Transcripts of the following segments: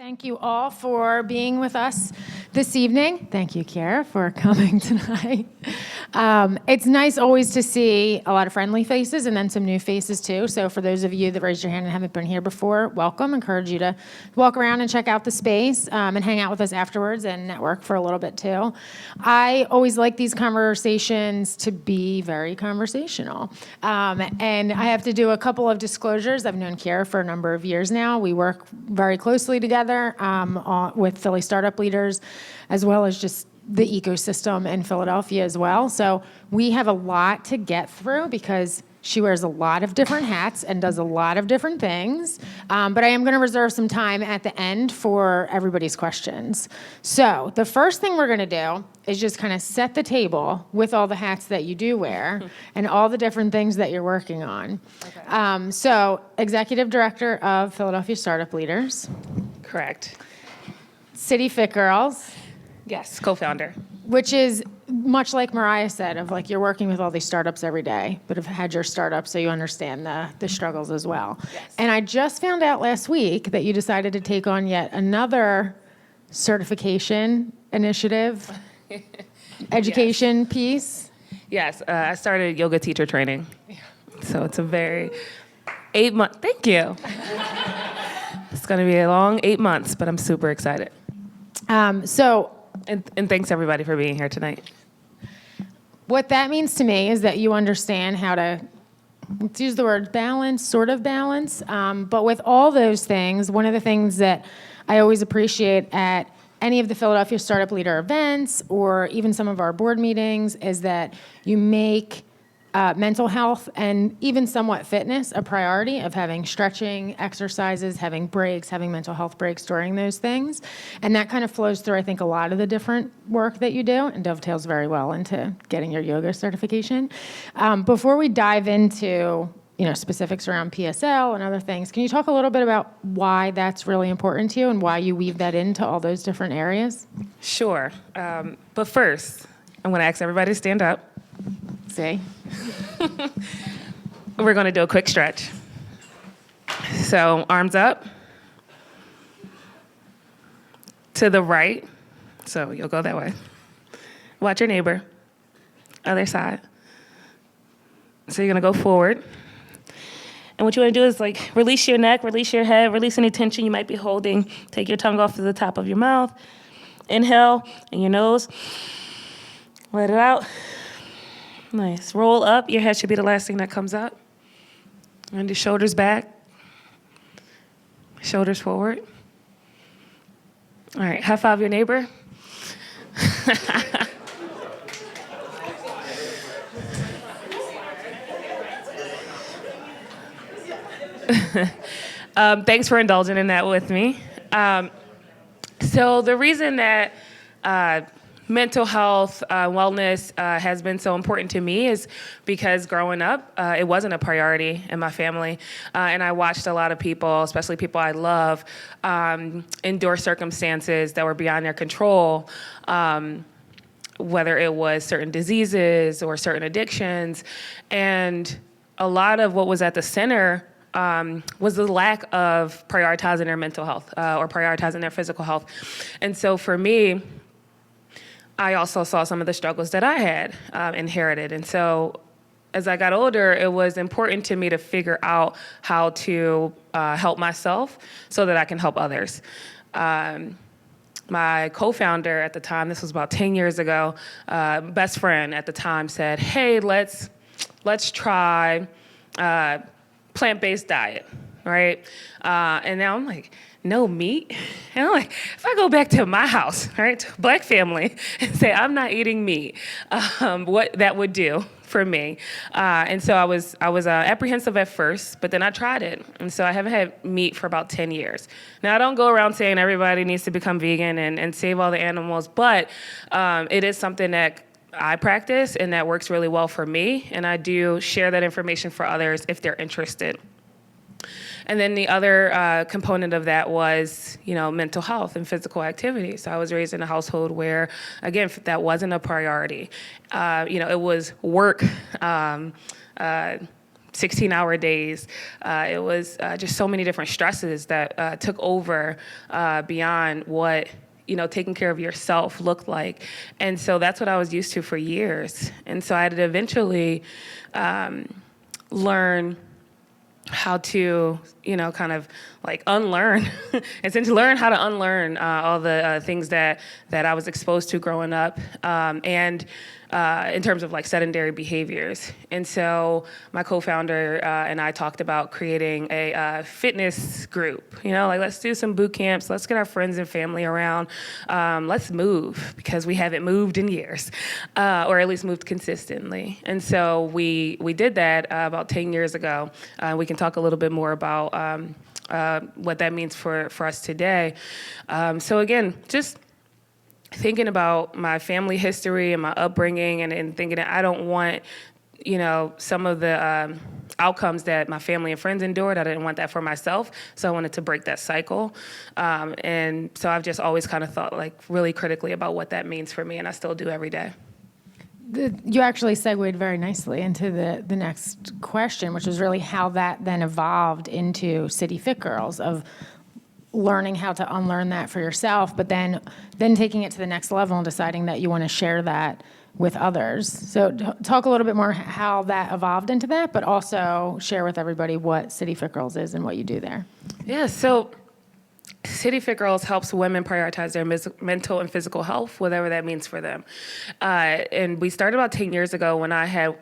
Thank you all for being with us this evening. Thank you, Kiera, for coming tonight. It's nice always to see a lot of friendly faces and then some new faces too. So for those of you that raised your hand and haven't been here before, welcome. Encourage you to walk around and check out the space and hang out with us afterwards and network for a little bit too. I always like these conversations to be very conversational. And I have to do a couple of disclosures. I've known Kiera for a number of years now. We work very closely together with Philly startup leaders, as well as just the ecosystem in Philadelphia as well. So we have a lot to get through because she wears a lot of different hats and does a lot of different things. But I am going to reserve some time at the end for everybody's questions. So the first thing we're going to do is just kind of set the table with all the hats that you do wear and all the different things that you're working on. Okay. So Executive Director of Philadelphia Startup Leaders. Correct. City Fit Girls. Yes, co-founder. Which is much like Mariah said, of like you're working with all these startups every day, but have had your startup so you understand the struggles as well. Yes. And I just found out last week that you decided to take on yet another certification initiative, education piece. Yes, I started yoga teacher training. So it's a very 8 month, thank you. It's going to be a long 8 months, but I'm super excited. And thanks everybody for being here tonight. What that means to me is that you understand how to, let's use the word balance, sort of balance. But with all those things, one of the things that I always appreciate at any of the Philadelphia Startup Leader events or even some of our board meetings is that you make mental health and even somewhat fitness a priority of having stretching exercises, having breaks, having mental health breaks during those things. And that kind of flows through, I think, a lot of the different work that you do and dovetails very well into getting your yoga certification. Before we dive into specifics around PSL and other things, can you talk a little bit about why that's really important to you and why you weave that into all those different areas? Sure. But first, I'm going to ask everybody to stand up. See? We're going to do a quick stretch. So arms up. To the right. So you'll go that way. Watch your neighbor. Other side. So you're going to go forward. And what you want to do is release your neck, release your head, release any tension you might be holding. Take your tongue off to the top of your mouth. Inhale in your nose. Let it out. Nice. Roll up. Your head should be the last thing that comes up. And your shoulders back. Shoulders forward. All right. High five your neighbor. Thanks for indulging in that with me. So the reason that mental health, wellness has been so important to me is because growing up, it wasn't a priority in my family. And I watched a lot of people, especially people I love, endure circumstances that were beyond their control, whether it was certain diseases or certain addictions. And a lot of what was at the center was the lack of prioritizing their mental health or prioritizing their physical health. And so for me, I also saw some of the struggles that I had inherited. And so as I got older, it was important to me to figure out how to help myself so that I can help others. My co-founder at the time, this was about 10 years ago, best friend at the time said, hey, let's try plant-based diet, right? And now I'm like, no meat? And I'm like, if I go back to my house, right, to a Black family, and say I'm not eating meat, what that would do for me. And so I was apprehensive at first, but then I tried it. And so I haven't had meat for about 10 years. Now, I don't go around saying everybody needs to become vegan and save all the animals, but it is something that I practice and that works really well for me. And I do share that information for others if they're interested. And then the other component of that was, mental health and physical activity. So I was raised in a household where, again, that wasn't a priority. It was work, 16-hour days. It was just so many different stresses that took over beyond what taking care of yourself looked like. And so that's what I was used to for years. And so I had to eventually learn how to, kind of like unlearn, essentially learn how to unlearn all the things that I was exposed to growing up, and in terms of like sedentary behaviors. And so my co-founder and I talked about creating a fitness group, like let's do some boot camps, let's get our friends and family around, let's move because we haven't moved in years, or at least moved consistently. And so we did that about 10 years ago. We can talk a little bit more about what that means for us today. So again, just thinking about my family history and my upbringing and thinking that I don't want, some of the outcomes that my family and friends endured. I didn't want that for myself. So I wanted to break that cycle. And so I've just always kind of thought like really critically about what that means for me. And I still do every day. You actually segued very nicely into the next question, which was really how that then evolved into City Fit Girls, of learning how to unlearn that for yourself, but then taking it to the next level and deciding that you want to share that with others. So talk a little bit more how that evolved into that, but also share with everybody what City Fit Girls is and what you do there. Yeah, so City Fit Girls helps women prioritize their mental and physical health, whatever that means for them. And we started about 10 years ago when I had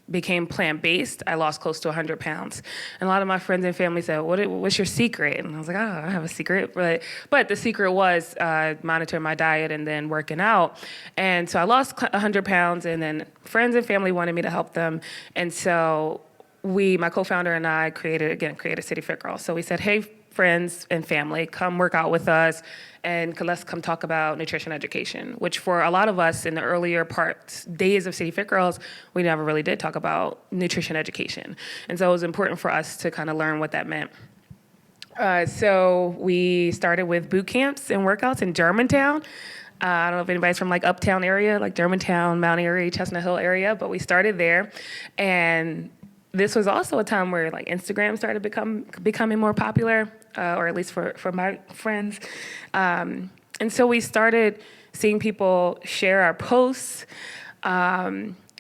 became plant-based. I lost close to 100 pounds. And a lot of my friends and family said, what's your secret? And I was like, I don't have a secret. But the secret was monitoring my diet and then working out. And so I lost 100 pounds, and then friends and family wanted me to help them. And so my co-founder and I created City Fit Girls. So we said, hey, friends and family, come work out with us, and let's come talk about nutrition education, which for a lot of us in the earlier days of City Fit Girls, we never really did talk about nutrition education. And so it was important for us to kind of learn what that meant. So we started with boot camps and workouts in Germantown. I don't know if anybody's from like Uptown area, like Germantown, Mount Airy, Chestnut Hill area, but we started there. And this was also a time where like Instagram started becoming more popular, or at least for my friends. And so we started seeing people share our posts.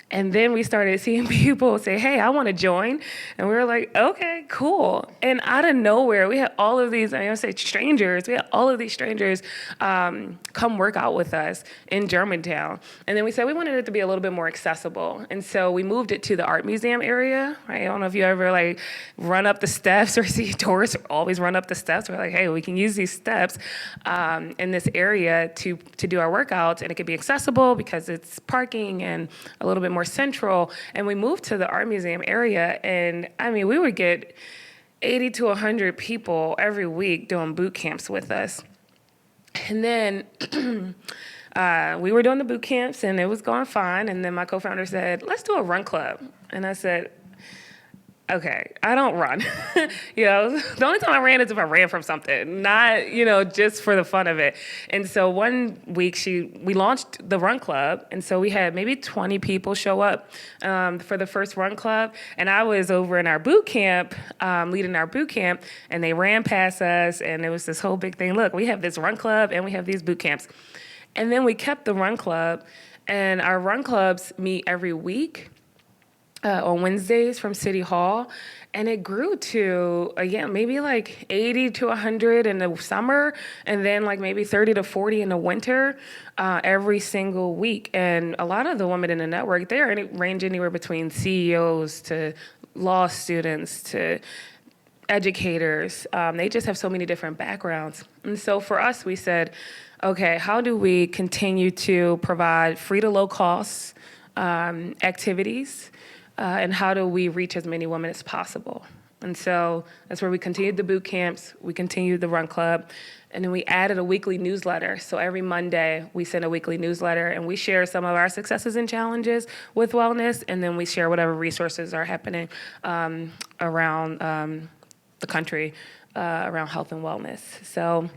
And then we started seeing people say, hey, I want to join. And we were like, okay, cool. And out of nowhere, we had all of these, strangers. We had all of these strangers come work out with us in Germantown. And then we said we wanted it to be a little bit more accessible. And so we moved it to the art museum area. Right? I don't know if you ever like run up the steps or see tourists always run up the steps. We're like, hey, we can use these steps in this area to do our workouts. And it could be accessible because it's parking and a little bit more central. And we moved to the art museum area, and we would get 80 to 100 people every week doing boot camps with us. And then we were doing the boot camps, and it was going fine. And then my co-founder said, let's do a run club. And I said, okay, I don't run. The only time I ran is if I ran from something, not, just for the fun of it. And so one week we launched the run club. And so we had maybe 20 people show up for the first run club. And I was over in our boot camp, leading our boot camp, and they ran past us. And it was this whole big thing. Look, we have this run club and we have these boot camps. And then we kept the run club, and our run clubs meet every week. On Wednesdays from City Hall, and it grew to, again, maybe like 80 to 100 in the summer, and then like maybe 30 to 40 in the winter, every single week. And a lot of the women in the network, they range anywhere between CEOs to law students to educators. They just have so many different backgrounds. And so for us, we said, okay, how do we continue to provide free to low cost activities? And how do we reach as many women as possible? And so that's where we continued the boot camps, we continued the run club, and then we added a weekly newsletter. So every Monday, we send a weekly newsletter, and we share some of our successes and challenges with wellness, and then we share whatever resources are happening around the country around health and wellness. So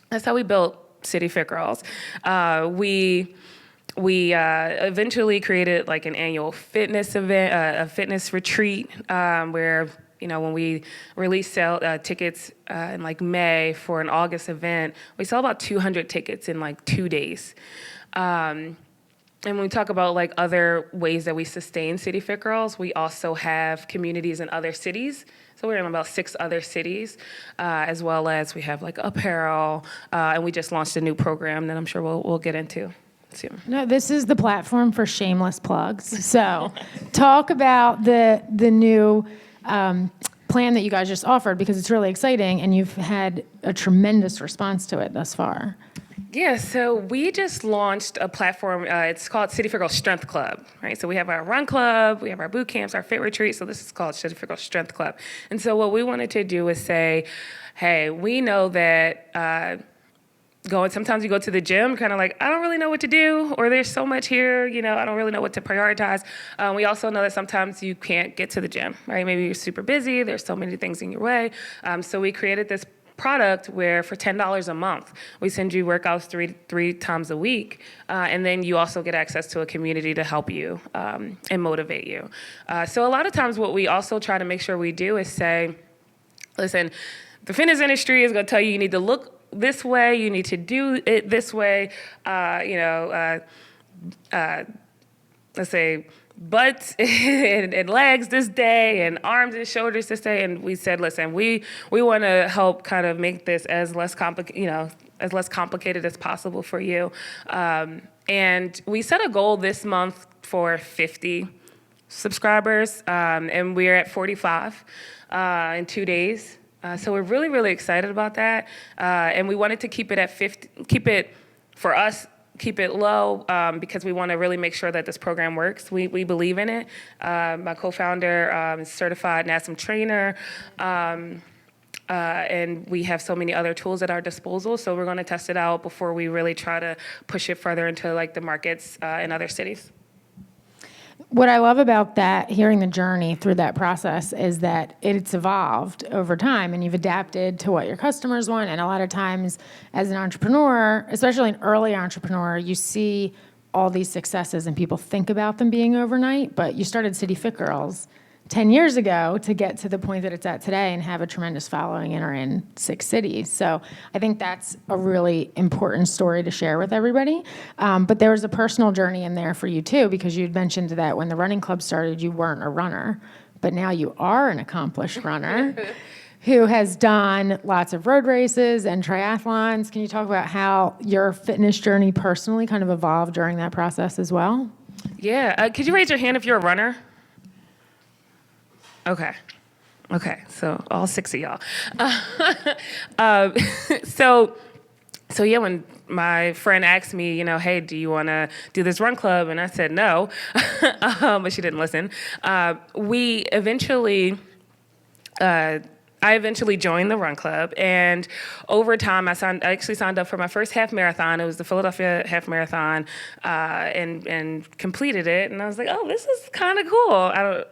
that's how we built City Fit Girls. We we eventually created like an annual fitness event, a fitness retreat, where, when we released tickets in like May for an August event, we saw about 200 tickets in like 2 days. And when we talk about like other ways that we sustain City Fit Girls, we also have communities in other cities. So we're in about 6 other cities, as well as we have like apparel, and we just launched a new program that I'm sure we'll get into soon. No, this is the platform for shameless plugs. So talk about the new plan that you guys just offered, because it's really exciting and you've had a tremendous response to it thus far. Yeah, so we just launched a platform. It's called City Fit Girls Strength Club, right? So we have our run club, we have our boot camps, our fit retreat. So this is called City Fit Girls Strength Club. And so what we wanted to do is say, hey, we know that sometimes you go to the gym, kind of like, I don't really know what to do, or there's so much here, I don't really know what to prioritize. We also know that sometimes you can't get to the gym, right? Maybe you're super busy, there's so many things in your way. So we created this product where for $10 a month, we send you workouts three times a week, and then you also get access to a community to help you and motivate you. So a lot of times what we also try to make sure we do is say, listen, the fitness industry is going to tell you need to look this way, you need to do it this way, let's say butts and legs this day and arms and shoulders this day. And we said, listen, we want to help kind of make this as less complicated as possible for you. And we set a goal this month for 50 subscribers, and we're at 45 in 2 days. So we're really, really excited about that. And we wanted to keep it at 50, keep it low, because we want to really make sure that this program works. We believe in it. My co-founder is certified NASM trainer, and we have so many other tools at our disposal. So we're going to test it out before we really try to push it further into like the markets in other cities. What I love about that, hearing the journey through that process, is that it's evolved over time and you've adapted to what your customers want. And a lot of times as an entrepreneur, especially an early entrepreneur, you see all these successes and people think about them being overnight, but you started City Fit Girls 10 years ago to get to the point that it's at today and have a tremendous following and are in 6 cities. So I think that's a really important story to share with everybody. But there was a personal journey in there for you too, because you'd mentioned that when the running club started, you weren't a runner, but now you are an accomplished runner who has done lots of road races and triathlons. Can you talk about how your fitness journey personally kind of evolved during that process as well? Yeah, could you raise your hand if you're a runner? Okay, so all 6 of y'all. So yeah, when my friend asked me, hey, do you want to do this run club? And I said no, but she didn't listen. I eventually joined the run club, and over time, I actually signed up for my first half marathon. It was the Philadelphia half marathon, and completed it. And I was like, oh, this is kind of cool.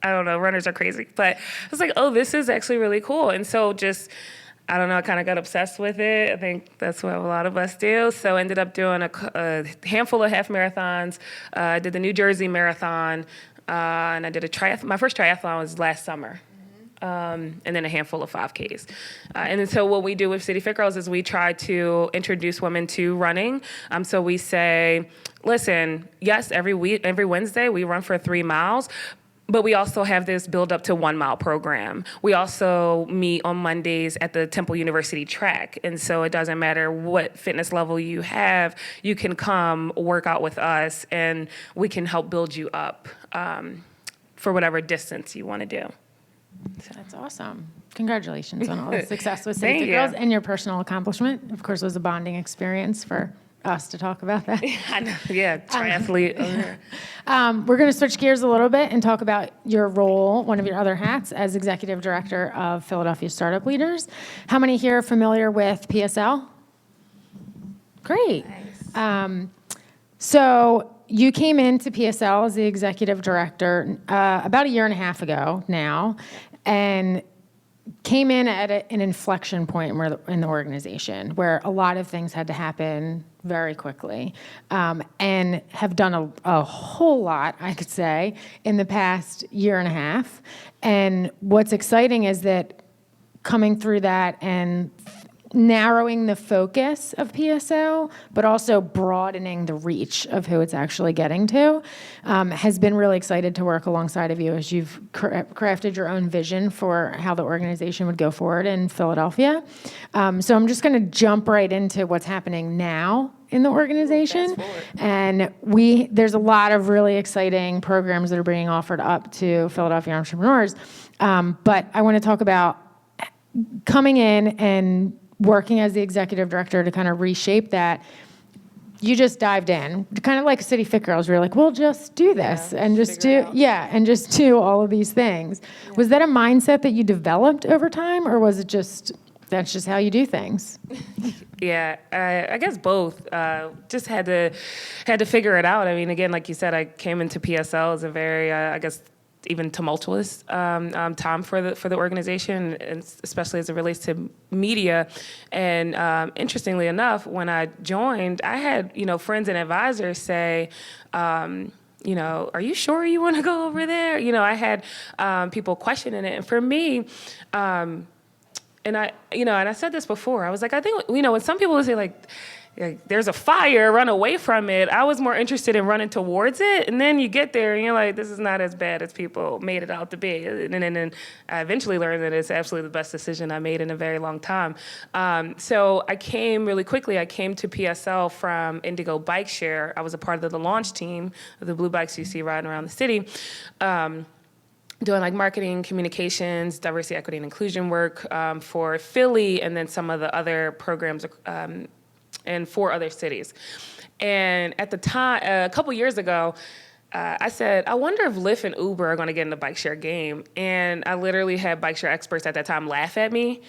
I don't know, runners are crazy, but I was like, oh, this is actually really cool. And so I don't know, I kind of got obsessed with it. I think that's what a lot of us do. So I ended up doing a handful of half marathons. I did the New Jersey Marathon, and I did my first triathlon was last summer. And then a handful of 5Ks. And then so what we do with City Fit Girls is we try to introduce women to running. So we say, listen, yes, every Wednesday we run for 3 miles, but we also have this build up to 1 mile program. We also meet on Mondays at the Temple University track. And so it doesn't matter what fitness level you have, you can come work out with us and we can help build you up for whatever distance you want to do. So. That's awesome. Congratulations on all the success with City Fit Girls and your personal accomplishment. Of course, it was a bonding experience for us to talk about that. I know. Yeah, triathlete. We're going to switch gears a little bit and talk about your role, one of your other hats, as Executive Director of Philadelphia Startup Leaders. How many here are familiar with PSL? Great. Nice. So you came into PSL as the Executive Director about 1.5 years ago now, and came in at an inflection point in the organization where a lot of things had to happen very quickly, and have done a whole lot, I could say, in the past year and a half. And what's exciting is that coming through that and narrowing the focus of PSO, but also broadening the reach of who it's actually getting to, has been really excited to work alongside of you as you've crafted your own vision for how the organization would go forward in Philadelphia. So I'm just going to jump right into what's happening now in the organization. And there's a lot of really exciting programs that are being offered up to Philadelphia entrepreneurs. But I want to talk about coming in and working as the executive director to kind of reshape that. You just dived in, kind of like City Fit Girls. We were like, we'll just do this and just do all of these things. Yeah. Was that a mindset that you developed over time, or was it that's just how you do things? Yeah, I guess both. Just had to figure it out. I mean, again, like you said, I came into PSL as a very, I guess, even tumultuous time for the organization, and especially as it relates to media. And interestingly enough, when I joined, I had friends and advisors say, are you sure you want to go over there? I had people questioning it, and for me. And I said this before. I was like, I think when some people would say like there's a fire, run away from it. I was more interested in running towards it. And then you get there and you're like, this is not as bad as people made it out to be. And then I eventually learned that it's absolutely the best decision I made in a very long time. So I came really quickly. I came to PSL from Indigo Bike Share. I was a part of the launch team of the blue bikes you see riding around the city. Doing like marketing, communications, diversity, equity, and inclusion work for Philly, and then some of the other programs in 4 other cities. And at the time, a couple years ago, I said, I wonder if Lyft and Uber are going to get in the bike share game. And I literally had bike share experts at that time laugh at me.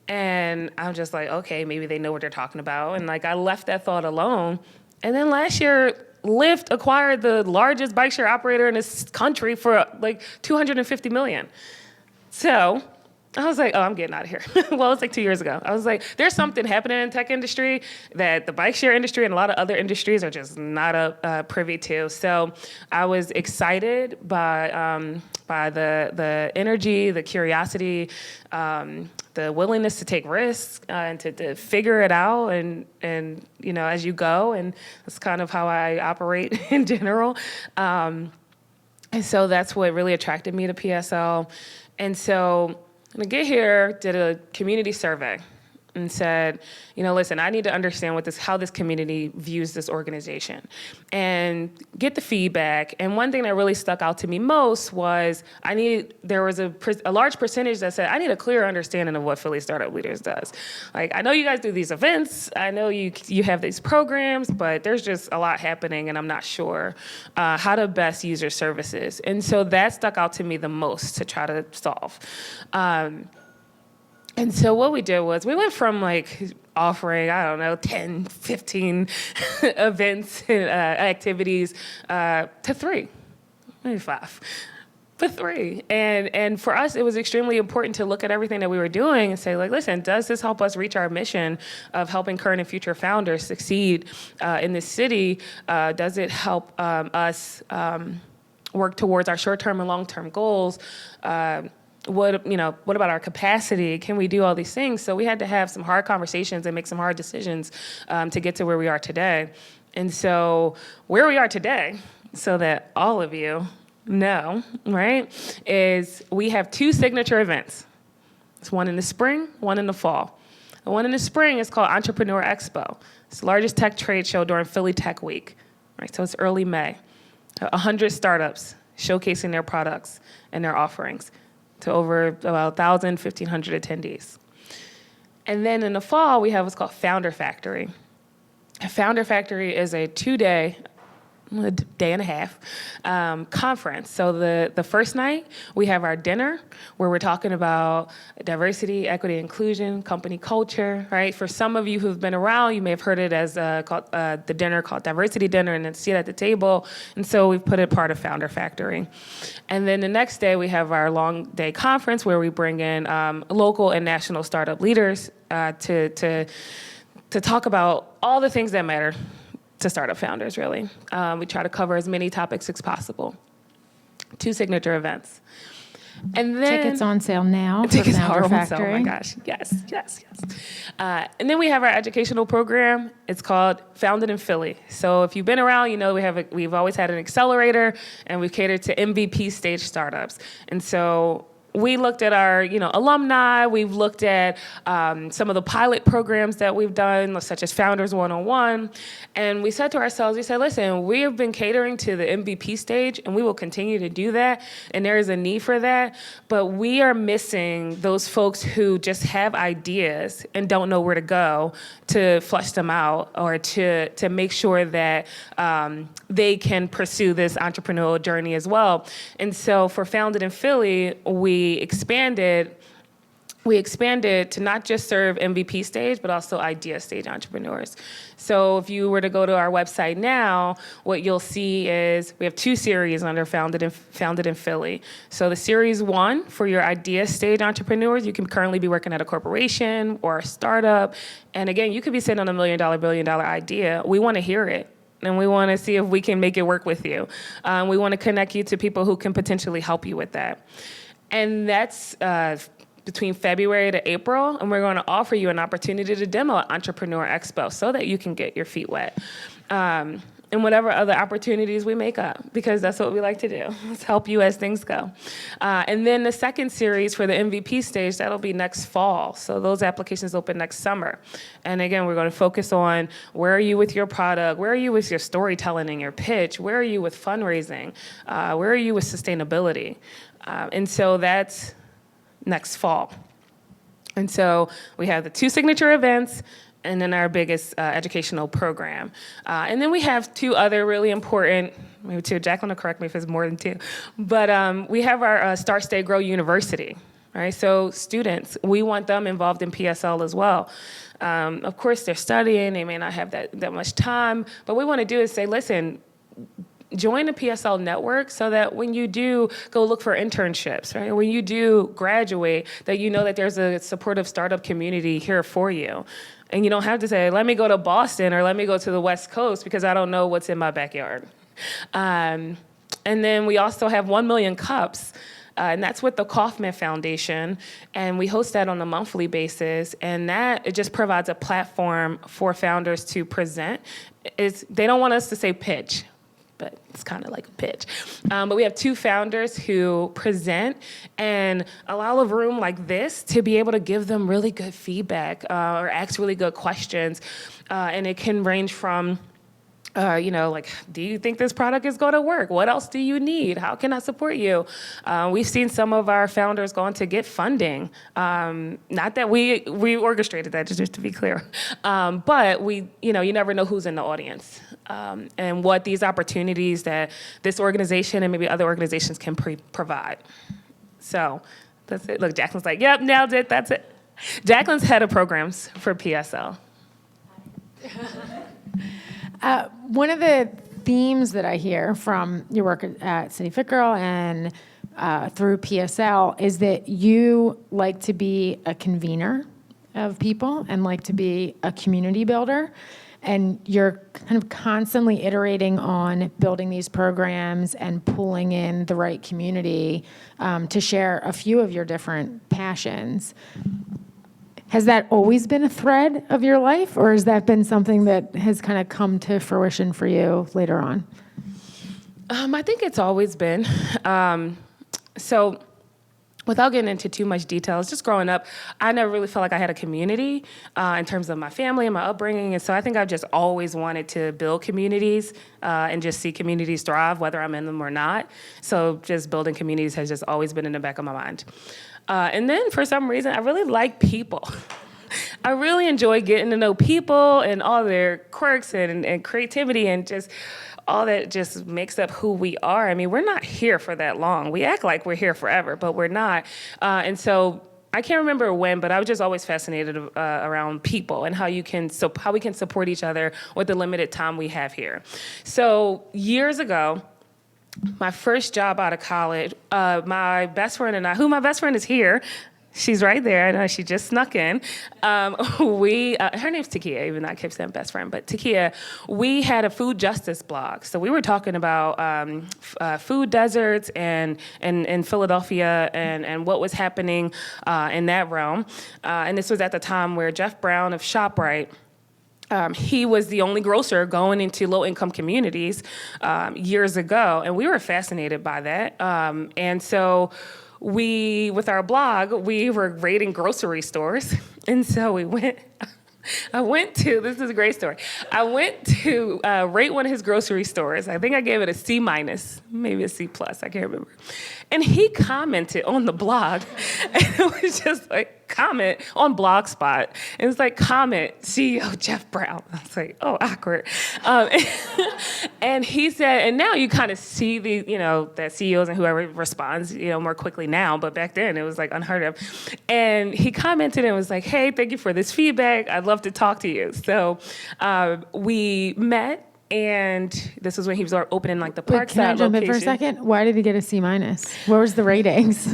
And I'm just like, okay, maybe they know what they're talking about. And like I left that thought alone. And then last year, Lyft acquired the largest bike share operator in this country for like $250 million. So I was like, oh, I'm getting out of here. Well, it's like 2 years ago. I was like, there's something happening in the tech industry that the bike share industry and a lot of other industries are just not privy to. So I was excited by the energy, the curiosity, the willingness to take risks and to figure it out and as you go. And that's kind of how I operate in general. And so that's what really attracted me to PSL. And so when I get here, did a community survey and said, listen, I need to understand how this community views this organization and get the feedback. And one thing that really stuck out to me most was there was a large percentage that said, I need a clear understanding of what Philly Startup Leaders does. Like, I know you guys do these events. I know you have these programs, but there's just a lot happening and I'm not sure how to best use your services. And so that stuck out to me the most to try to solve. And so what we did was we went from like offering, 10, 15 events and activities to 3, maybe 5, but 3. And for us, it was extremely important to look at everything that we were doing and say, like, listen, does this help us reach our mission of helping current and future founders succeed in this city? Does it help us work towards our short-term and long-term goals? What about our capacity? Can we do all these things? So we had to have some hard conversations and make some hard decisions to get to where we are today. And so where we are today, so that all of you know, right, is we have 2 signature events. It's one in the spring, one in the fall. The one in the spring is called Entrepreneur Expo. It's the largest tech trade show during Philly Tech Week, right? So it's early May. 100 startups showcasing their products and their offerings to over about 1,000, 1,500 attendees. And then in the fall, we have what's called Founder Factory. Founder Factory is a 2-day a day and a half conference. So the first night, we have our dinner where we're talking about diversity, equity, inclusion, company culture, right? For some of you who've been around, you may have heard it as called, the dinner called Diversity Dinner, and then seat at the table. And so we've put it part of Founder Factory. And then the next day, we have our long day conference where we bring in local and national startup leaders to talk about all the things that matter to startup founders, really. We try to cover as many topics as possible. 2 signature events. And then Tickets on sale now for tickets Founder are on Factory. sale. Oh my gosh, yes. And then we have our educational program. It's called Founded in Philly. So if you've been around, you know we've always had an accelerator, and we've catered to MVP stage startups. And so we looked at our, alumni. We've looked at some of the pilot programs that we've done, such as Founders 101. And we said to ourselves, listen, we have been catering to the MVP stage, and we will continue to do that. And there is a need for that. But we are missing those folks who just have ideas and don't know where to go to flesh them out, or to make sure that they can pursue this entrepreneurial journey as well. And so for Founded in Philly, we expanded to not just serve MVP stage, but also idea stage entrepreneurs. So if you were to go to our website now, what you'll see is we have 2 series under Founded in Philly. So the series 1 for your idea stage entrepreneurs, you can currently be working at a corporation or a startup. And again, you could be sitting on $1 million, billion dollar idea. We want to hear it. And we want to see if we can make it work with you. We want to connect you to people who can potentially help you with that. And that's between February to April, and we're going to offer you an opportunity to demo at Entrepreneur Expo so that you can get your feet wet. And whatever other opportunities we make up, because that's what we like to do. Let's help you as things go. And then the second series for the MVP stage, that'll be next fall. So those applications open next summer. And again, we're going to focus on where are you with your product? Where are you with your storytelling and your pitch? Where are you with fundraising? Where are you with sustainability? And so that's next fall. And so we have the 2 signature events, and then our biggest educational program. And then we have 2 other really important, maybe 2, Jacqueline will correct me if it's more than 2, but we have our Start, Stay, Grow University, right? So students, we want them involved in PSL as well. Of course, they're studying, they may not have that much time, but what we want to do is say, listen, join the PSL network so that when you do go look for internships, right? When you do graduate, that you know that there's a supportive startup community here for you. And you don't have to say, let me go to Boston or let me go to the West Coast because I don't know what's in my backyard. And then we also have 1 Million Cups. And that's with the Kauffman Foundation. And we host that on a monthly basis. And it just provides a platform for founders to present. They don't want us to say pitch, but it's kind of like a pitch. But we have 2 founders who present and allow a room like this to be able to give them really good feedback or ask really good questions. And it can range from, do you think this product is going to work? What else do you need? How can I support you? We've seen some of our founders go on to get funding. Not that we orchestrated that, just to be clear. But you never know who's in the audience. And what these opportunities that this organization and maybe other organizations can provide. So that's it. Look, Jacqueline's like, yep, nailed it, that's it. Jacqueline's head of programs for PSL. One of the themes that I hear from your work at City Fit Girl and through PSL is that you like to be a convener of people and like to be a community builder. And you're kind of constantly iterating on building these programs and pulling in the right community to share a few of your different passions. Has that always been a thread of your life, or has that been something that has kind of come to fruition for you later on? I think it's always been. So without getting into too much details, just growing up, I never really felt like I had a community in terms of my family and my upbringing. And so I think I've just always wanted to build communities and just see communities thrive, whether I'm in them or not. So just building communities has just always been in the back of my mind. And then for some reason, I really like people. I really enjoy getting to know people and all their quirks and creativity and just all that just makes up who we are. I mean, we're not here for that long. We act like we're here forever, but we're not. And so I can't remember when, but I was just always fascinated around people and how we can support each other with the limited time we have here. So years ago, my first job out of college, my best friend and I, my best friend is here. She's right there. I know she just snuck in. Her name's Kiera, even though I kept saying best friend, but Kiera, we had a food justice blog. So we were talking about food deserts and in Philadelphia and what was happening in that realm. And this was at the time where Jeff Brown of ShopRite, he was the only grocer going into low-income communities years ago, and we were fascinated by that. And so with our blog, we were rating grocery stores. And so this is a great story. I went to rate one of his grocery stores. I think I gave it a C-, maybe a C+, I can't remember. And he commented on the blog, and it was just like, comment on Blogspot. It was like, comment, CEO Jeff Brown. I was like, oh, awkward. And he said, and now you kind of see that CEOs and whoever responds, more quickly now, but back then it was like unheard of. And he commented and was like, hey, thank you for this feedback. I'd love to talk to you. So we met. And this was when he was opening like the Parkside location. Can I jump in for a second? Why did he get a C-? What was the ratings?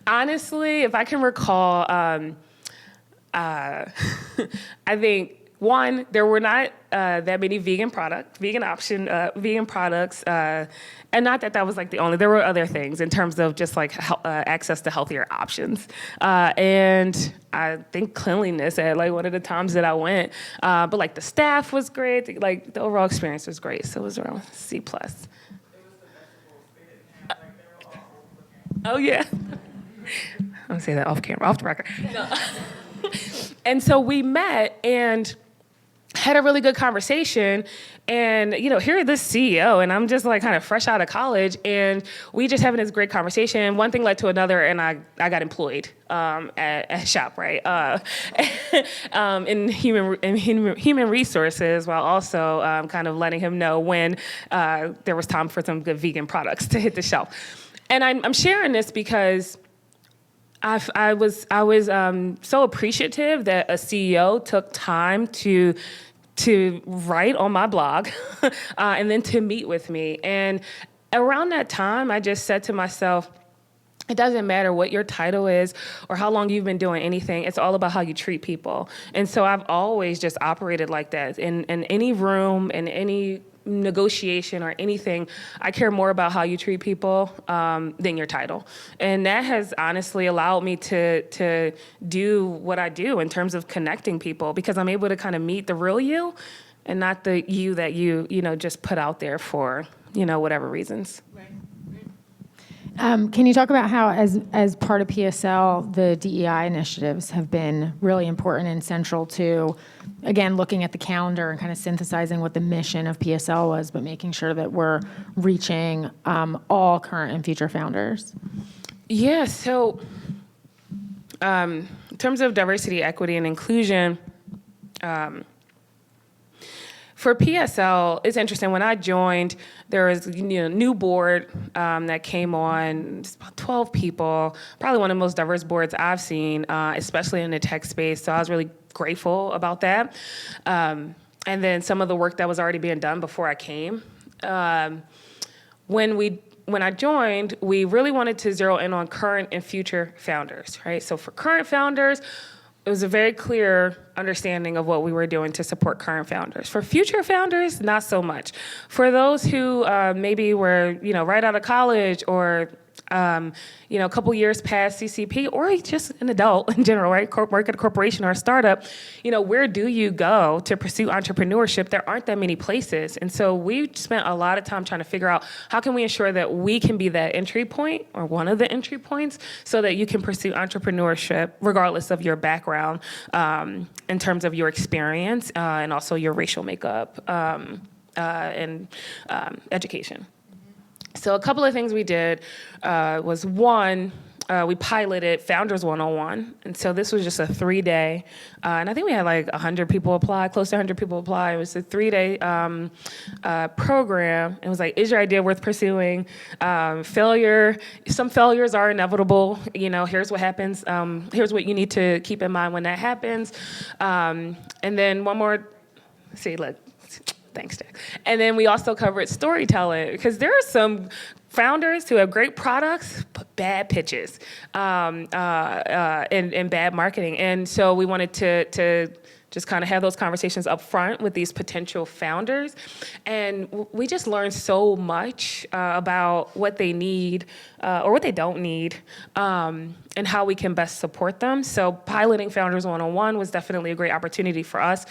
Honestly, if I can recall, I think one, there were not that many vegan products, and not that was like the only. There were other things in terms of just like access to healthier options, and I think cleanliness at like one of the times that I went. But like the staff was great, like the overall experience was great. So it was around C+. Oh yeah. I'm gonna say that off camera, off the record. No. And so we met and had a really good conversation. And, here this CEO, and I'm just like kind of fresh out of college, and we just having this great conversation. One thing led to another, and I got employed at ShopRite in human resources, while also kind of letting him know when there was time for some good vegan products to hit the shelf. And I'm sharing this because I was so appreciative that a CEO took time to write on my blog and then to meet with me. And around that time, I just said to myself, it doesn't matter what your title is or how long you've been doing anything. It's all about how you treat people. And so I've always just operated like that. In any room, in any negotiation or anything, I care more about how you treat people than your title. And that has honestly allowed me to do what I do in terms of connecting people, because I'm able to kind of meet the real you and not the you that you just put out there for, whatever reasons. Right. Can you talk about how, as part of PSL, the DEI initiatives have been really important and central to, again, looking at the calendar and kind of synthesizing what the mission of PSL was, but making sure that we're reaching all current and future founders? Yeah, so in terms of diversity, equity, and inclusion, for PSL, it's interesting. When I joined, there was a new board that came on. It's about 12 people, probably one of the most diverse boards I've seen, especially in the tech space. So I was really grateful about that. And then some of the work that was already being done before I came. When I joined, we really wanted to zero in on current and future founders, right? So for current founders, it was a very clear understanding of what we were doing to support current founders. For future founders, not so much. For those who maybe were, right out of college or, a couple years past CCP, or just an adult in general, right? Work at a corporation or a startup, where do you go to pursue entrepreneurship? There aren't that many places. And so we spent a lot of time trying to figure out how can we ensure that we can be that entry point or one of the entry points so that you can pursue entrepreneurship regardless of your background in terms of your experience and also your racial makeup and education. So a couple of things we did was one, we piloted Founders 101. And so this was just a 3-day, and I think we had like 100 people apply, close to 100 people apply. It was a 3-day program. It was like, is your idea worth pursuing? Failure, some failures are inevitable. Here's what happens. Here's what you need to keep in mind when that happens. And then one more, see, look. Thanks, Jack. And then we also covered storytelling, because there are some founders who have great products but bad pitches and bad marketing. And so we wanted to just kind of have those conversations up front with these potential founders. And we just learned so much about what they need or what they don't need, and how we can best support them. So piloting Founders 101 was definitely a great opportunity for us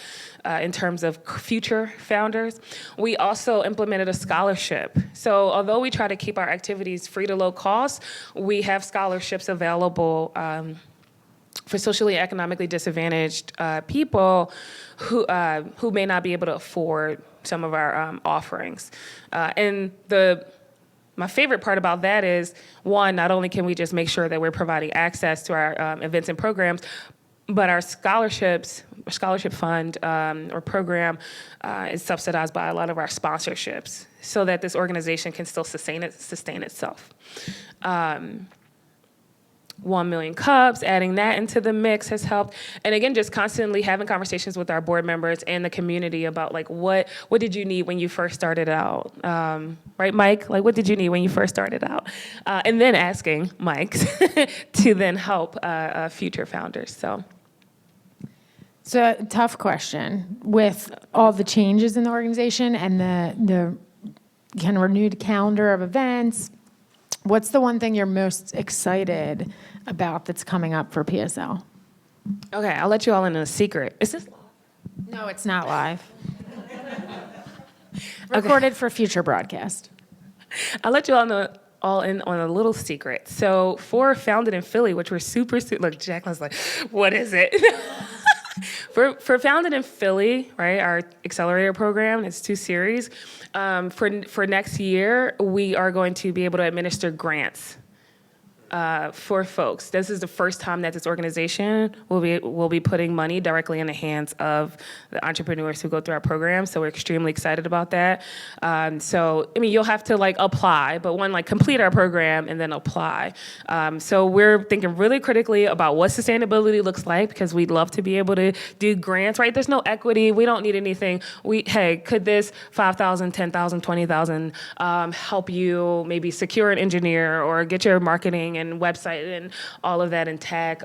in terms of future founders. We also implemented a scholarship. So although we try to keep our activities free to low cost, we have scholarships available for socially and economically disadvantaged people who may not be able to afford some of our offerings. My favorite part about that is, one, not only can we just make sure that we're providing access to our events and programs, but our scholarship fund or program is subsidized by a lot of our sponsorships, so that this organization can still sustain itself. 1 million cups, adding that into the mix has helped. And again, just constantly having conversations with our board members and the community about like, what did you need when you first started out? Right, Mike? Like, what did you need when you first started out? And then asking Mike to then help future founders, So a tough question. With all the changes in the organization and the kind of renewed calendar of events, what's the one thing you're most excited about that's coming up for PSL? Okay, I'll let you all in on a secret. Is this live? No, it's not live. Recorded for future broadcast. I'll let you all in on a little secret. So for Founded in Philly, which we're super, look, Jacqueline's like, what is it? For Founded in Philly, right, our accelerator program, it's 2 series. For next year, we are going to be able to administer grants for folks. This is the first time that this organization will be putting money directly in the hands of the entrepreneurs who go through our program. So we're extremely excited about that. You'll have to apply, but complete our program and then apply. So we're thinking really critically about what sustainability looks like, because we'd love to be able to do grants, right? There's no equity. We don't need anything. Could this $5,000, $10,000, $20,000 help you maybe secure an engineer or get your marketing and website and all of that intact,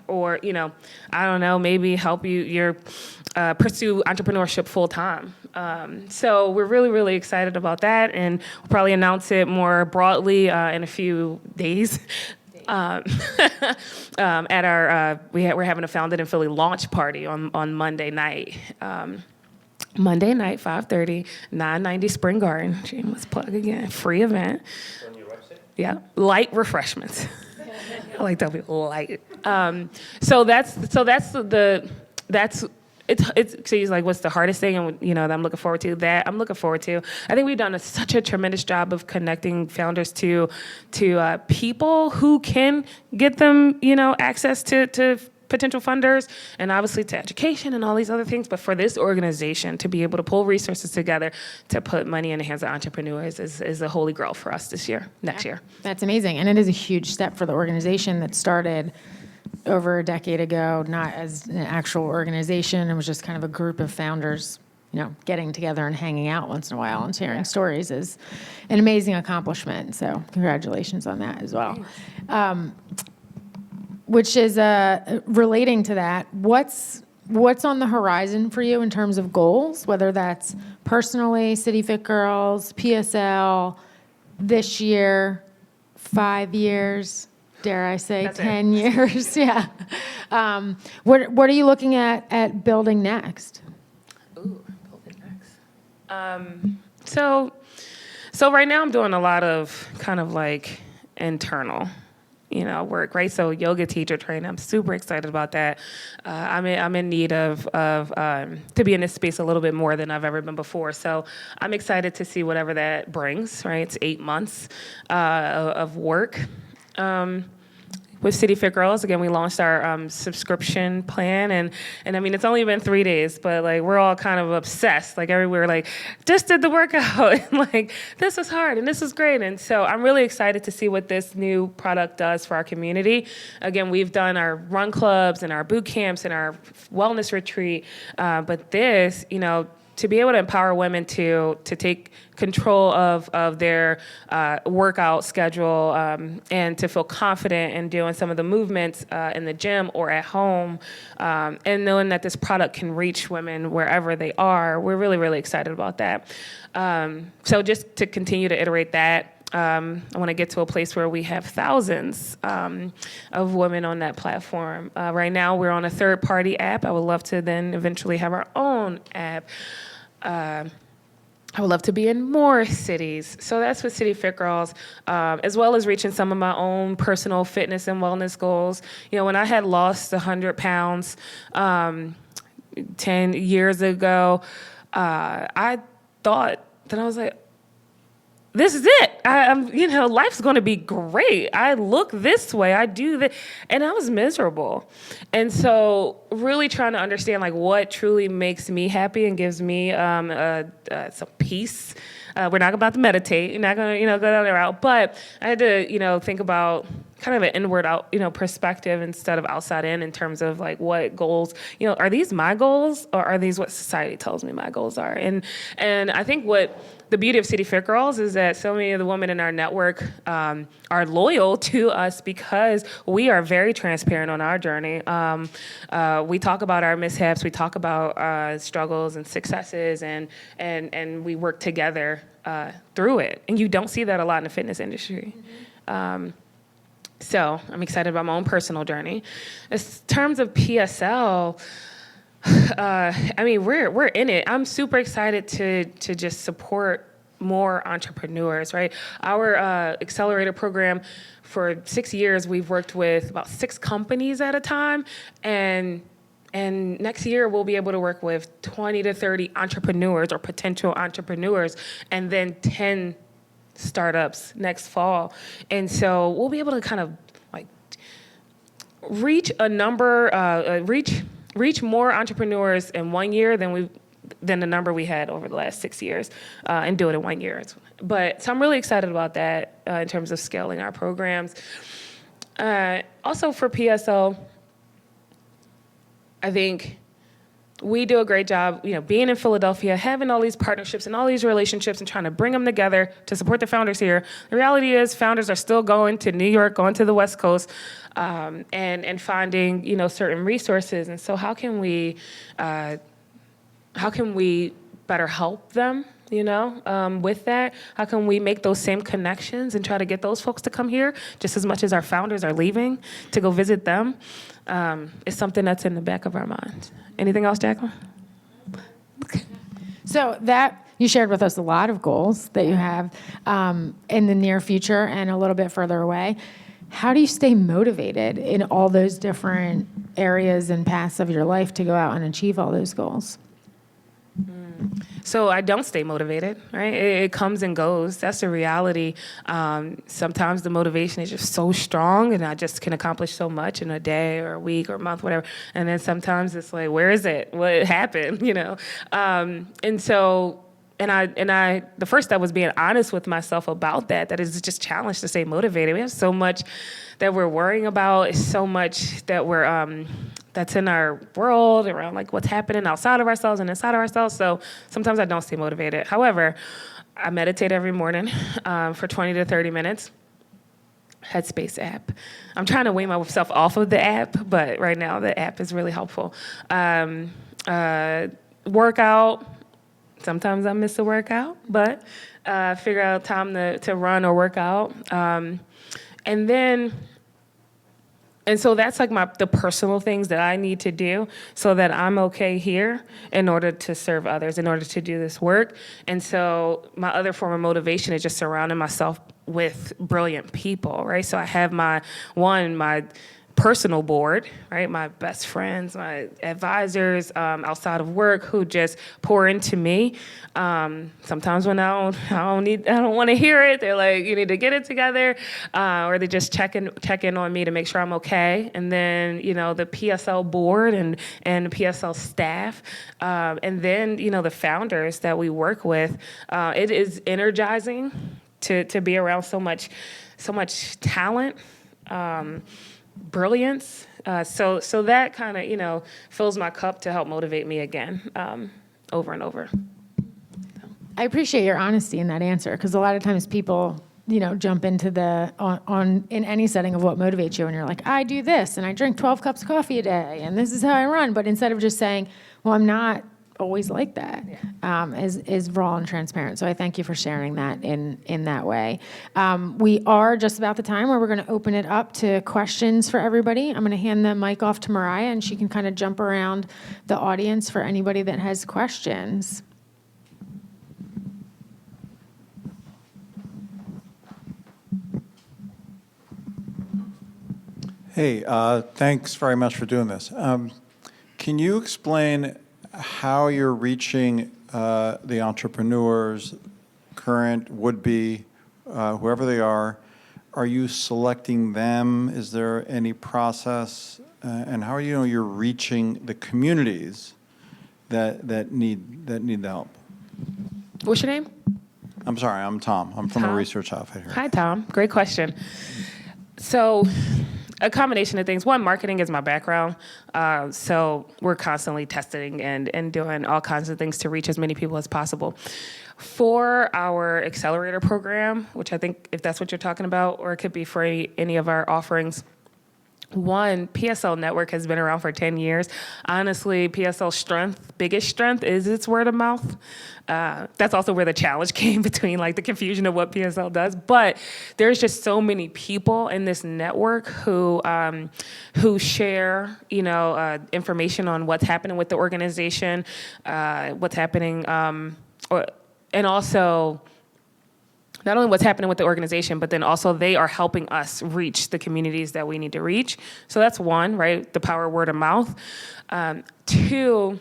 or I don't know, maybe help you pursue entrepreneurship full time. So we're really, really excited about that, and we'll probably announce it more broadly in a few days. At our we're having a Founded in Philly launch party on Monday night. Monday night, 5:30, 990 Spring Garden. Shameless plug again. Free event. On your website? Yeah, light refreshments. I like that, light. So she's like, what's the hardest thing? And that I'm looking forward to. That I'm looking forward to. I think we've done such a tremendous job of connecting founders to people who can get them access to potential funders, and obviously to education and all these other things. But for this organization to be able to pull resources together to put money in the hands of entrepreneurs is a holy grail for us next year. That's amazing. And it is a huge step for the organization that started over a decade ago, not as an actual organization. It was just kind of a group of founders, getting together and hanging out once in a while and sharing stories is an amazing accomplishment. So congratulations on that as well. Which is relating to that, what's on the horizon for you in terms of goals, whether that's personally, City Fit Girls, PSL, this year, 5 years, dare I say, That's 10 years? Yeah. What are you looking at building next? Ooh, building next. So right now I'm doing a lot of kind of internal work, right? So yoga teacher training, I'm super excited about that. I'm in need of to be in this space a little bit more than I've ever been before. So I'm excited to see whatever that brings, right? It's 8 months of work. with City Fit Girls. Again, we launched our subscription plan, and I mean, it's only been 3 days, but like we're all kind of obsessed. Like everywhere, like just did the workout, and like this was hard, and this was great, and so I'm really excited to see what this new product does for our community. Again, we've done our run clubs and our boot camps and our wellness retreat, but this, to be able to empower women to take control of their workout schedule and to feel confident in doing some of the movements in the gym or at home, and knowing that this product can reach women wherever they are, we're really, really excited about that. So just to continue to iterate that, I want to get to a place where we have thousands of women on that platform. Right now, we're on a third-party app. I would love to then eventually have our own app. I would love to be in more cities. So that's with City Fit Girls, as well as reaching some of my own personal fitness and wellness goals. When I had lost 100 pounds 10 years ago, I thought that I was like, this is it. Life's going to be great. I look this way. I do that. And I was miserable. And so really trying to understand like what truly makes me happy and gives me some peace. We're not about to meditate. You're not going to, go down that route. But I had to, think about kind of an inward out, perspective instead of outside in terms of like what goals, are these my goals or are these what society tells me my goals are? And I think what the beauty of City Fit Girls is that so many of the women in our network are loyal to us because we are very transparent on our journey. We talk about our mishaps, we talk about struggles and successes, and we work together through it. And you don't see that a lot in the fitness industry. Mm-hmm. So I'm excited about my own personal journey. In terms of PSL, we're in it. I'm super excited to just support more entrepreneurs, right? Our accelerator program, for 6 years, we've worked with about 6 companies at a time, and next year we'll be able to work with 20 to 30 entrepreneurs or potential entrepreneurs, and then 10 startups next fall. And so we'll be able to kind of like reach more entrepreneurs in 1 year than the number we had over the last 6 years, and do it in 1 year. So I'm really excited about that in terms of scaling our programs. Also for PSO, I think we do a great job, being in Philadelphia, having all these partnerships and all these relationships and trying to bring them together to support the founders here. The reality is founders are still going to New York, going to the West Coast, and finding, certain resources. And so how can we better help them, with that? How can we make those same connections and try to get those folks to come here just as much as our founders are leaving to go visit them? It's something that's in the back of our minds. Anything else, Jacqueline? Okay. So that you shared with us a lot of goals that you have in the near future and a little bit further away. How do you stay motivated in all those different areas and paths of your life to go out and achieve all those goals? So I don't stay motivated, right? It comes and goes. That's the reality. Sometimes the motivation is just so strong and I just can accomplish so much in a day or a week or a month, whatever. And then sometimes it's like, where is it? What happened? And so, the first step was being honest with myself about that is just a challenge to stay motivated. We have so much that we're worrying about. It's so much that we're, that's in our world around like what's happening outside of ourselves and inside of ourselves. So sometimes I don't stay motivated. However, I meditate every morning for 20 to 30 minutes. Headspace app. I'm trying to wean myself off of the app, but right now the app is really helpful. Workout. Sometimes I miss a workout, but figure out time to run or work out. And so that's like the personal things that I need to do so that I'm okay here in order to serve others, in order to do this work. And so my other form of motivation is just surrounding myself with brilliant people, right? So I have my personal board, right? My best friends, my advisors outside of work who just pour into me. Sometimes when I don't want to hear it, they're like, "You need to get it together," or they just check in on me to make sure I'm okay. And then the PSL board and the PSL staff, and then the founders that we work with. It is energizing to be around so much talent, brilliance. So that kind of fills my cup to help motivate me again, over and over. I appreciate your honesty in that answer, because a lot of times people jump into in any setting of what motivates you, and you're like, I do this and I drink 12 cups of coffee a day and this is how I run. But instead of just saying, well, I'm not always like that, is raw and transparent. So I thank you for sharing that in that way. We are just about the time where we're going to open it up to questions for everybody. I'm going to hand the mic off to Mariah, and she can kind of jump around the audience for anybody that has questions. Hey, thanks very much for doing this. Can you explain how you're reaching the entrepreneurs, current, would-be, whoever they are? Are you selecting them? Is there any process? And how are you're reaching the communities that need the help? What's your name? I'm sorry, I'm Tom. I'm from a research outfit here. Hi, Tom. Great question. So a combination of things. One, marketing is my background. So we're constantly testing and doing all kinds of things to reach as many people as possible. For our accelerator program, which I think if that's what you're talking about, or it could be for any of our offerings, one, PSL Network has been around for 10 years. Honestly, PSL's biggest strength is its word of mouth. That's also where the challenge came between the confusion of what PSL does. But there's just so many people in this network who share, information on what's happening with the organization, what's happening, and also not only what's happening with the organization, but then also they are helping us reach the communities that we need to reach. So that's one, right? The power of word of mouth. Two,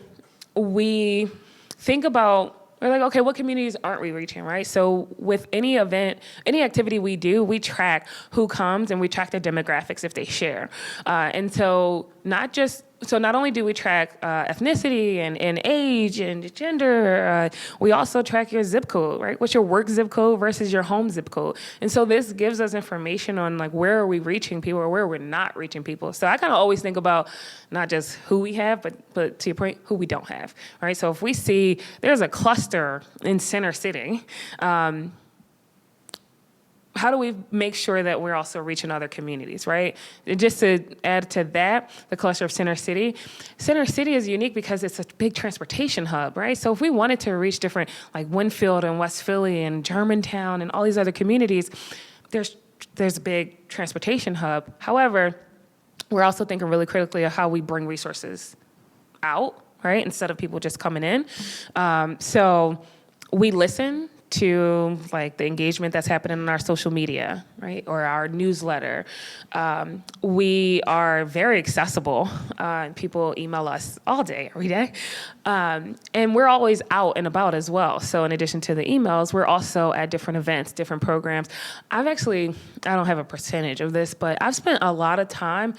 we think about, we're like, okay, what communities aren't we reaching, right? So with any event, any activity we do, we track who comes and we track their demographics if they share. And so not only do we track ethnicity and age and gender, we also track your zip code, right? What's your work zip code versus your home zip code? And so this gives us information on where are we reaching people or where we're not reaching people. So I kind of always think about not just who we have, but to your point, who we don't have, right? So if we see there's a cluster in Center City, how do we make sure that we're also reaching other communities, right? And just to add to that, the cluster of Center City is unique because it's a big transportation hub, right? So if we wanted to reach different, like Winfield and West Philly and Germantown and all these other communities, there's a big transportation hub. However, we're also thinking really critically of how we bring resources out, right? Instead of people just coming in. So we listen to the engagement that's happening on our social media, right, or our newsletter. We are very accessible. People email us all day, every day. And we're always out and about as well. So in addition to the emails, we're also at different events, different programs. I don't have a percentage of this, but I've spent a lot of time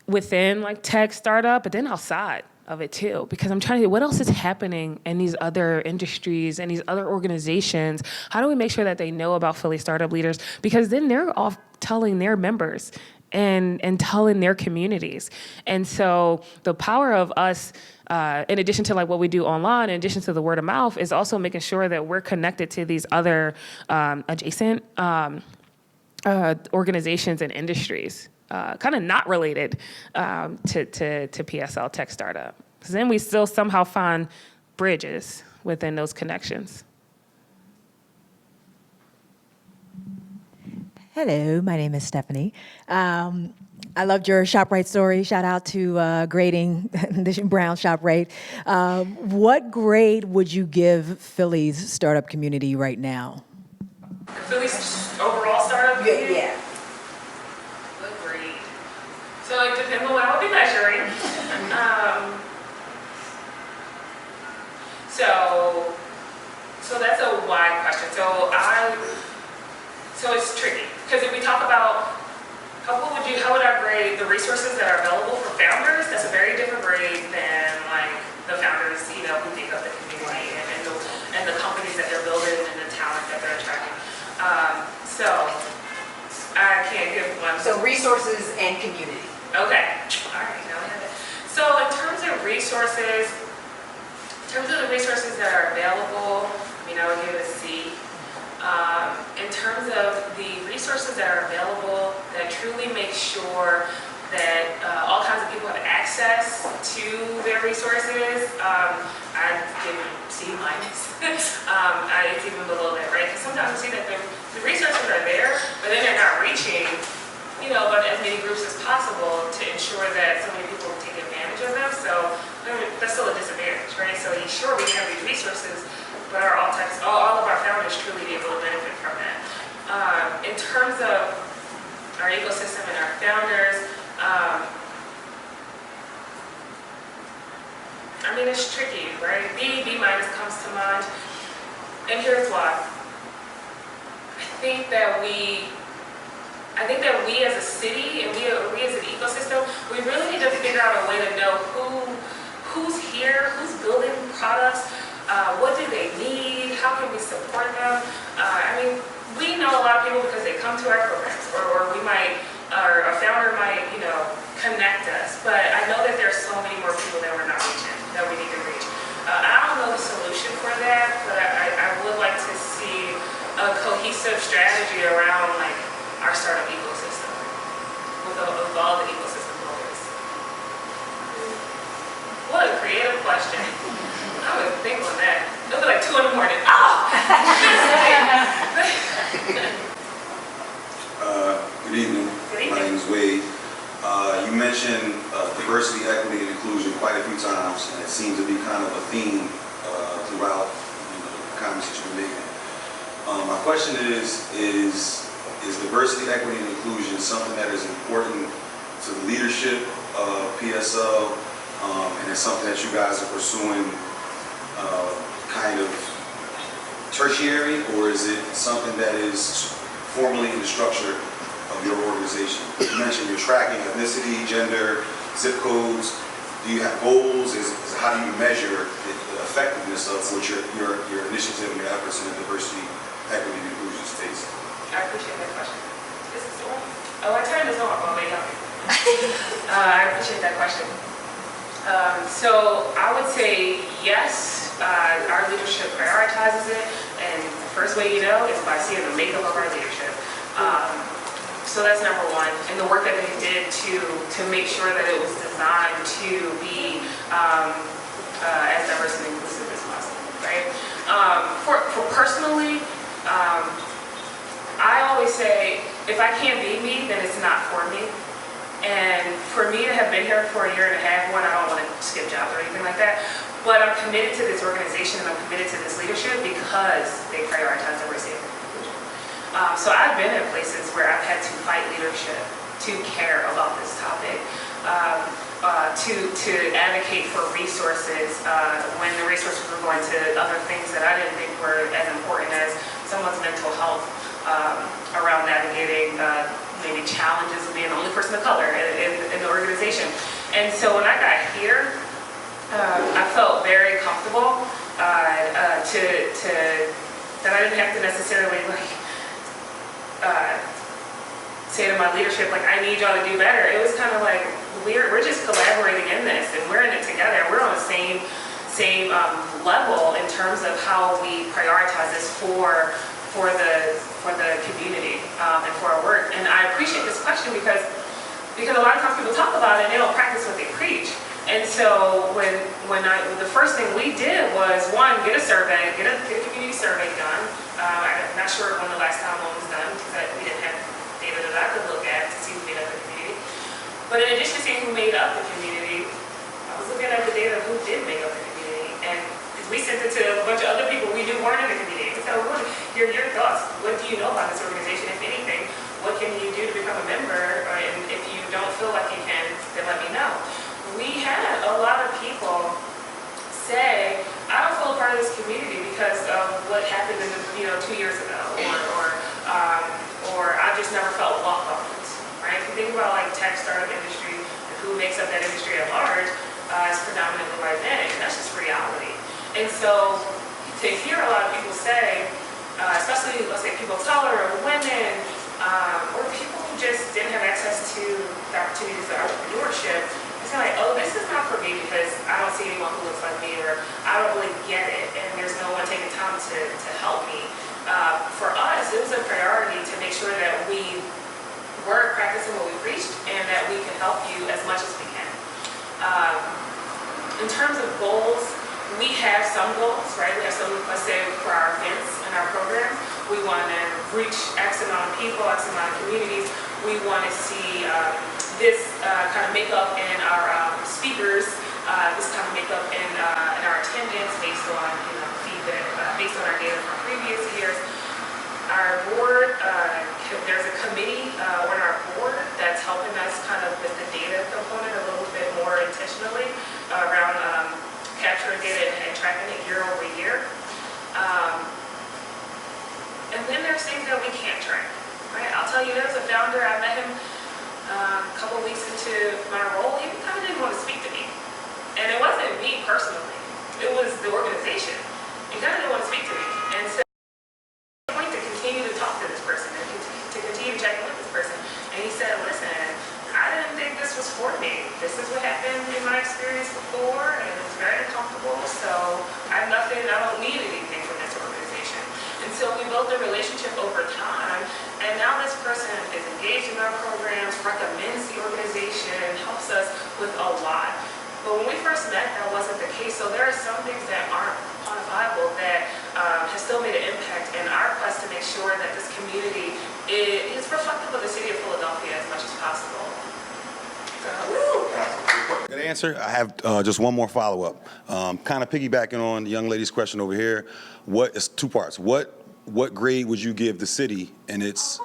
within tech startup, but then outside of it too, because I'm trying to see what else is happening in these other industries and these other organizations. How do we make sure that they know about Philly Startup Leaders? Because then they're off telling their members and telling their communities. And so the power of us, in addition to what we do online, in addition to the word of mouth, is also making sure that we're connected to these other adjacent organizations and industries. Kind of not related to PSL Tech Startup. Because then we still somehow find bridges within those connections. Hello, my name is Stephanie. I loved your ShopRite story. Shout out to grading the Brown ShopRite. What grade would you give Philly's startup community right now? Philly's overall startup community? Yeah. So that's a wide question. So it's tricky because if we talk about how would I grade the resources that are available for founders? That's a very different grade than like the founders, you know, who think of the community and the companies that they're building and the talent that they're attracting. So I can't give one. So resources and community. Okay. All right. Now we have it. So in terms of the resources that are available, I mean, I would give it a C. In terms of the resources that are available that truly make sure that all kinds of people have access to their resources, I'd give it C minus. It's even below that, right? Because sometimes we see that the resources are there, but then they're not reaching, you know, but as many groups as possible to ensure that so many people take advantage of them. So that's still a disadvantage, right? So sure, we have these resources, but are all of our founders truly be able to benefit from that? In terms of our ecosystem and our founders, I mean, it's tricky, right? B minus comes to mind, and here's why. I think that we as a city and we as an ecosystem, we really need to figure out a way to know who's here, who's building products, what do they need, how can we support them. I mean, we know a lot of people because they come to our programs, or a founder might, you know, connect us. But I know that there's so many more people that we're not reaching, that we need to reach. I don't know the solution for that, but I would like to see a cohesive strategy around like our startup ecosystem with all the ecosystem players. What a creative question. I would think on that. It'll be like 2 in the morning. Oh! Good evening. My name is Wade. You mentioned diversity, equity, and inclusion quite a few times, and it seems to be kind of a theme throughout the comments that you're making. My question is diversity, equity, and inclusion something that is important to the leadership of PSO, and it's something that you guys are pursuing kind of tertiary, or is it something that is formally in the structure of your organization? You mentioned you're tracking ethnicity, gender, zip codes. Do you have goals? How do you measure the effectiveness of what your initiative and your efforts in the diversity, equity, and inclusion space? I appreciate that question. Is this on? Oh, I turned this on. Oh, wait, I appreciate that question. So I would say yes, our leadership prioritizes it, and the first way you know is by seeing the makeup of our leadership. So that's number one, and the work that they did to make sure that it was designed to be as diverse and inclusive as possible, right? For personally, I always say, if I can't be me, then it's not for me. And for me to have been here for 1.5 years, one, I don't want to skip jobs or anything like that, but I'm committed to this organization and I'm committed to this leadership because they prioritize diversity and inclusion. So I've been in places where I've had to fight leadership to care about this topic, to advocate for resources when the resources were going to other things that I didn't think were as important as someone's mental health, around navigating maybe challenges of being the only person of color in the organization. And so when I got here, I felt very comfortable that I didn't have to necessarily say to my leadership, like, I need y'all to do better. It was kind of like, we're just collaborating in this and we're in it together. We're on the same level in terms of how we prioritize this for the community and for our work. And I appreciate this question because a lot of times people talk about it and they don't practice what they preach. And so when the first thing we did was, one, get a survey, get a community survey done. I'm not sure when the last time one was done because we didn't have data that I could look at to see who made up the community. But in addition to seeing who made up the community, I was looking at the data of who did make up the community. And we sent it to a bunch of other people we knew weren't in the community. We said, well, hear your thoughts. What do you know about this organization? If anything, what can you do to become a member? And if you don't feel like you can, then let me know. We had a lot of people say, I don't feel a part of this community because of what 2 years ago, or I just never felt welcomed, right? If you think about like tech startup industry and who makes up that industry at large, it's predominantly white men, and that's just reality. And so to hear a lot of people say, especially let's say people of color or women, or people who just didn't have access to the opportunities of entrepreneurship, it's kind of like, oh, this is not for me because I don't see anyone who looks like me, or I don't really get it, and there's no one taking time to help me. For us, it was a priority to make sure that we were practicing what we preached and that we can help you as much as we can. In terms of goals, we have some goals, right? We have some, let's say, for our events and our programs. We want to reach X amount of people, X amount of communities. We want to see this kind of makeup in our speakers, this kind of makeup in our attendance based on feedback, based on our data from previous years. Our board, there's a committee on our board that's helping us kind of with the data component a little bit more intentionally around capturing data and tracking it year over year. And then there's things that we can't track, right? I'll tell you, there's a founder, I met him a couple weeks into my role. He kind of didn't want to speak to me. And it wasn't me personally, it was the organization. He kind of didn't want to speak to me. And so I wanted to continue to talk to this person and to continue to check in with this person. And he said, listen, I didn't think this was for me. This is what happened in my experience before, and it was very uncomfortable, so I don't need anything from this organization. And so we built a relationship over time, and now this person is engaged in our programs, recommends the organization, helps us with a lot. But when we first met, that wasn't the case, so there are some things that aren't quantifiable that have still made an impact in our quest to make sure that this community is reflective of the city of Philadelphia as much as possible. Good answer. I have just one more follow-up. Kind of piggybacking on the young lady's question over here. It's two parts. What grade would you give the city in its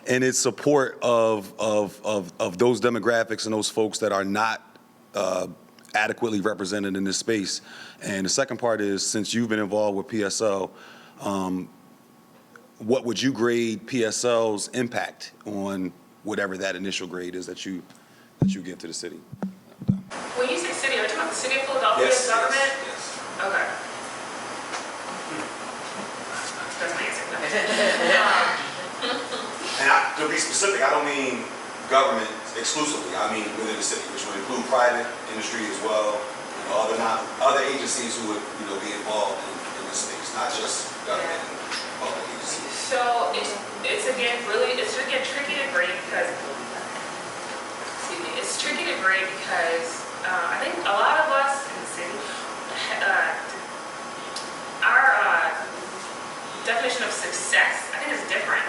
in its support of those demographics and those folks that are not adequately represented in this space? And the second part is, since you've been involved with PSL, what would you grade PSL's impact on whatever that initial grade is that you give to the city? When you say city, are you talking about the city of Philadelphia's government? Yes. Okay. That's my answer. And to be specific, I don't mean government exclusively. I mean within the city, which would include private industry as well, other agencies who would be involved in this space, not just government and public agencies. So it's again tricky to grade because I think a lot of us in the city, our definition of success, I think, is different.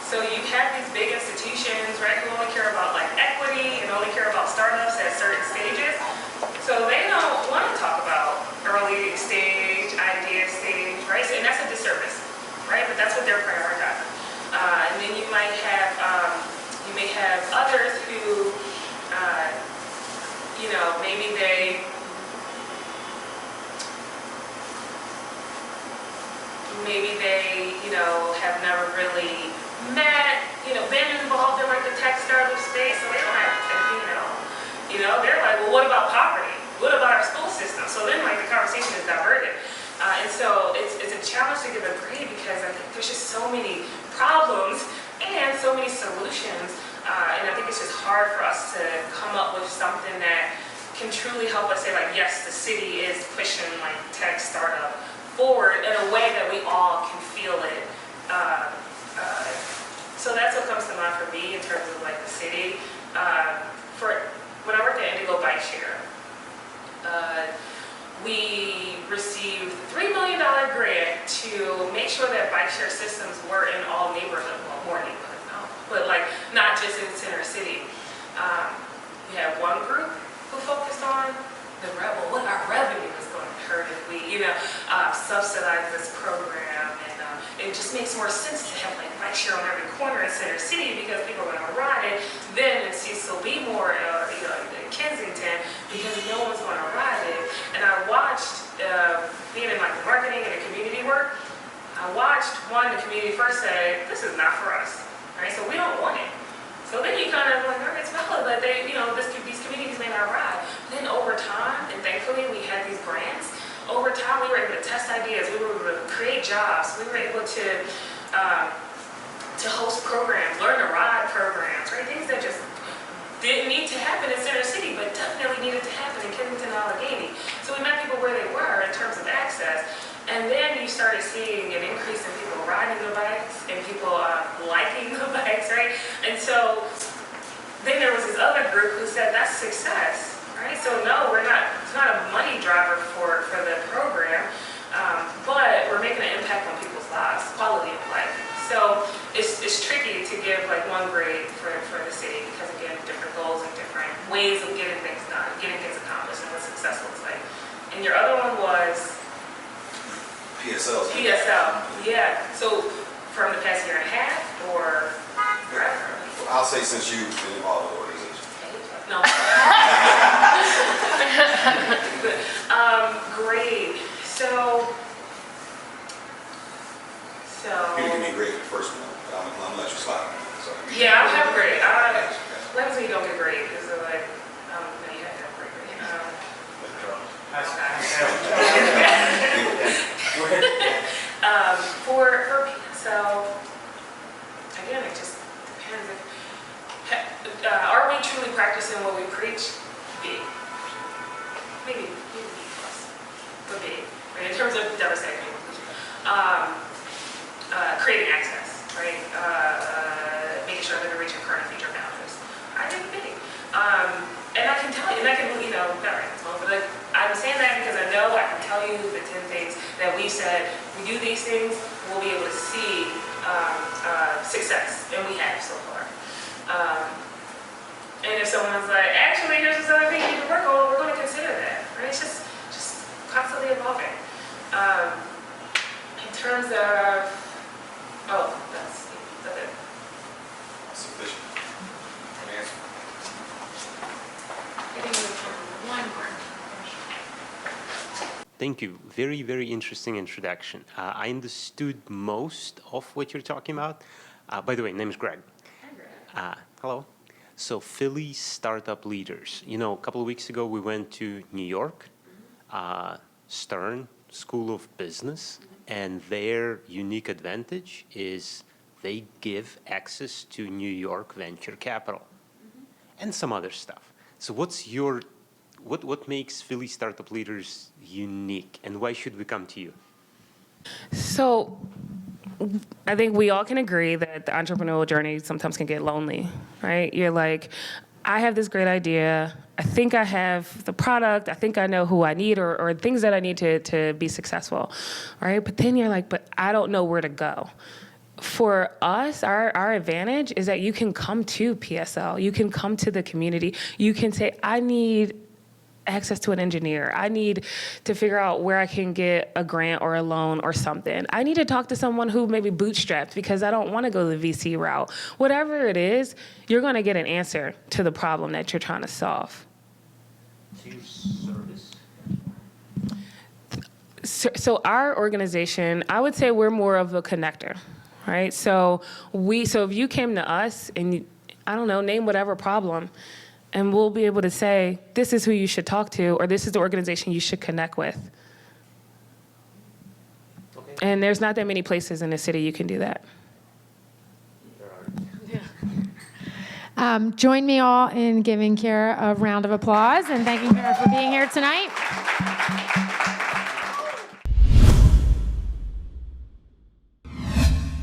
So you have these big institutions, right, who only care about like equity and only care about startups at certain stages. So they don't want to talk about early stage, idea stage, right? And that's a disservice, right? But that's what they're prioritizing. And then you may have others who, maybe they have never really met, been involved in like the tech startup space, so they don't have anything at all. They're like, well, what about poverty? What about our school system? So then like the conversation is diverted. And so it's a challenge to give a grade because I think there's just so many problems and so many solutions. And I think it's just hard for us to come up with something that can truly help us say like, yes, the city is pushing like tech startup forward in a way that we all can feel it. So that's what comes to mind for me in terms of like the city. For when I worked at Indigo Bike Share, we received a $3 million grant to make sure that bike share systems were in all neighborhoods, well, more neighborhoods now, but like not just in center city. We had one group who focused on what our revenue is going to hurt if we, subsidize this program, and it just makes more sense to have like bike share on every corner in center city because people are going to ride it than in Cecil B. Moore or in Kensington because no one's going to ride it. And I watched being in like the marketing and the community were able to test ideas. We were able to create jobs. We were able to host programs, learn to ride programs, right? Things that just didn't need to happen in Center City, but definitely needed to happen in Kensington and Allegheny. So we met people where they were in terms of access. And then you started seeing an increase in people riding their bikes and people liking the bikes, right? And so then there was this other group who said that's success, right? So no, it's not a money driver for the program, but we're making an impact on people's lives, quality of life. So it's tricky to give like one grade for the city because again, different goals and different ways of getting things done, getting things accomplished and what success looks like. And your other one was? PSL. Yeah. So from the past year and a half or forever? I'll say since you've been involved with the organization. No. Great. So. You can be great at the first one, but I'm gonna let you slide. So, Yeah, I'll have great. What happens when you don't get great? Is it like, no, you have to have great. For PSL, again, it just depends. Are we truly practicing what we preach? Big. Maybe B plus, but big. Right? In terms of devastating. Creating access, right? Making sure that we reach our current and future boundaries. I think big. And I can tell you, and I can, not right this moment, but like, I'm saying that because I know I can tell you the 10 things that we said, we do these things, we'll be able to see success, and we have so far. And if someone's like, actually, here's this other thing you need to work on, we're going to consider that, right? It's just constantly evolving. In terms of, that's it. Sufficient. Good answer. I think we have one more. Thank you. Very, very interesting introduction. I understood most of what you're talking about. By the way, name is Greg. Hi, Greg. Hello. So Philly startup leaders. A couple of weeks ago, we went to New York, Stern School of Business, and their unique advantage is they give access to New York venture capital and some other stuff. So what makes Philly startup leaders unique, and why should we come to you? So I think we all can agree that the entrepreneurial journey sometimes can get lonely, right? You're like, I have this great idea. I think I have the product. I think I know who I need or things that I need to be successful, right? But then you're like, but I don't know where to go. For us, our advantage is that you can come to PSL. You can come to the community. You can say, I need access to an engineer. I need to figure out where I can get a grant or a loan or something. I need to talk to someone who maybe bootstrapped because I don't want to go the VC route. Whatever it is, you're going to get an answer to the problem that you're trying to solve. So our organization, I would say we're more of a connector, right? So if you came to us and name whatever problem, and we'll be able to say, this is who you should talk to, or this is the organization you should connect with. Okay. And there's not that many places in the city you can do that. Join me all in giving Kiera a round of applause and thanking her for being here tonight.